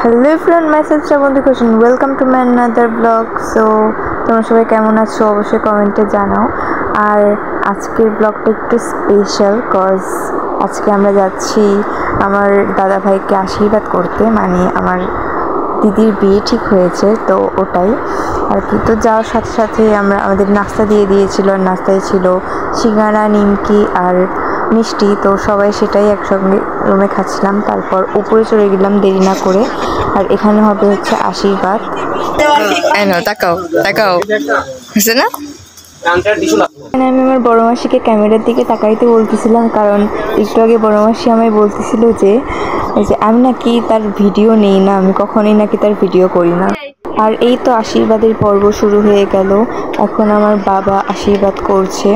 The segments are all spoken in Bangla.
হ্যালো ফ্রেন্ড, মেসেজ বন্ধু question welcome to my another blog. So তোমরা সবাই কেমন আছো অবশ্যই কমেন্টে জানাও। আর আজকের ব্লগটা একটু স্পেশাল কজ আজকে আমরা যাচ্ছি আমার দাদা ভাইকে আশীর্বাদ করতে, মানে আমার দিদির বিয়ে ঠিক হয়েছে তো ওটাই আর কি। তো যাওয়ার সাথে সাথে আমাদের নাস্তা দিয়ে দিয়েছিল, আর নাস্তায় ছিল সিঙ্গারা, নিমকি আর মিষ্টি। তো সবাই সেটাই একসঙ্গে রুমে খাচ্ছিলাম, তারপর উপরে চলে গেলাম দেরি না করে। আর এখানে হবে হচ্ছে আশীর্বাদ। তাকাও তাকাও না, আমি আমার বড় মাসিকে ক্যামেরার দিকে তাকাইতে বলতেছিলাম, কারণ একটু আগে বড় মাসি আমায় বলতেছিল যে আমি নাকি তার ভিডিও নেই না, আমি কখনোই নাকি তার ভিডিও করি না। আর এই তো আশীর্বাদের পর্ব শুরু হয়ে গেল। এখন আমার বাবা আশীর্বাদ করছে।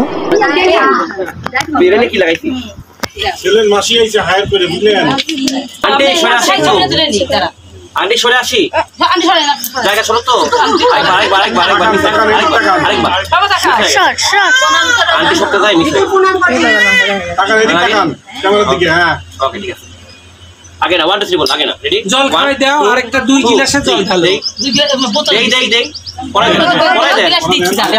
আন্টি সরে আসি, জায়গা সরো তো। আন্টি সরতে যায় আগে না, 1 2 3 বল, আগে না। রেডি? জল খাই দাও, আরেকটা 2 গ্লাসে জল ঢালো। দেই পড়াই দে, পড়াই দে।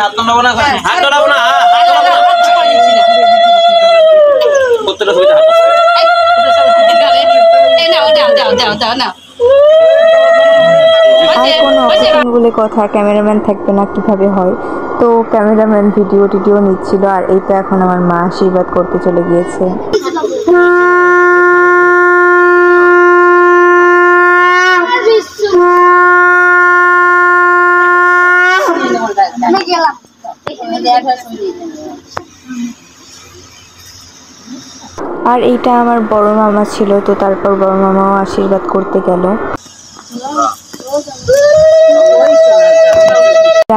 হাত নামাবো না, হাত নামাবো না, হাত নামাবো না। প্রত্যেকটা ছবিতে হাত আছে। এই নাও দাও দাও দাও না। আর কোনো অকেশন বলে কথা, ক্যামেরাম্যান থাকবে না কিভাবে হয়। তো ক্যামেরাম্যান ভিডিও নিচ্ছিল। আর এইটা এখন আমার মা আশীর্বাদ করতে চলে গিয়েছে। আর এইটা আমার বড় মামা ছিল, তো তারপর বড় মামাও আশীর্বাদ করতে গেল।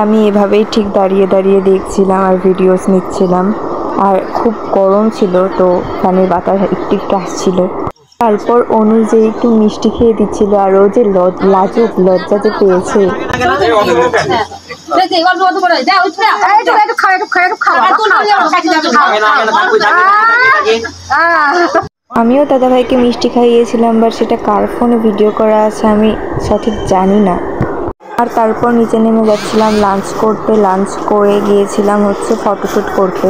আমি এভাবেই ঠিক দাঁড়িয়ে দাঁড়িয়ে দেখছিলাম আর ভিডিওস নিচ্ছিলাম। আর খুব গরম ছিল, তো ফ্যানের বাতাস একটু একটু আসছিল। তারপর অনু যে একটু মিষ্টি খেয়ে দিচ্ছিল, আর ও যে লজ্জা যে পেয়েছে। আমিও দাদা ভাইকে মিষ্টি খাইয়েছিলাম, বাট সেটা কার ফোনে ভিডিও করা আছে আমি সঠিক জানি না। আর তারপর নিচে নেমে যাচ্ছিলাম লাঞ্চ করতে। লাঞ্চ করে গিয়েছিলাম হচ্ছে ফটোশ্যুট করতে।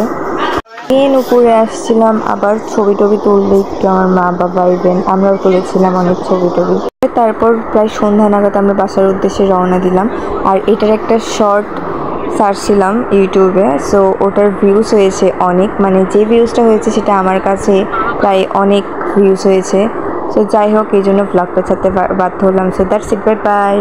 উপরে আসছিলাম, আবার ছবি টবি তুললে একটু আমার মা বাবা ইভেন আমরাও তুলেছিলাম অনেক ছবি টবি। তারপর প্রায় সন্ধ্যা নাগাদ আমরা বাসার উদ্দেশ্যে রওনা দিলাম। আর এটার একটা শর্ট সার্চছিলাম ইউটিউবে, সো ওটার ভিউজ হয়েছে অনেক, মানে যে ভিউজটা হয়েছে সেটা আমার কাছে প্রায় অনেক ভিউজ হয়েছে। সো যাই হোক, এই জন্য ব্লগটা ছাড়তে বাধ্য হলাম। So that's it, bye bye.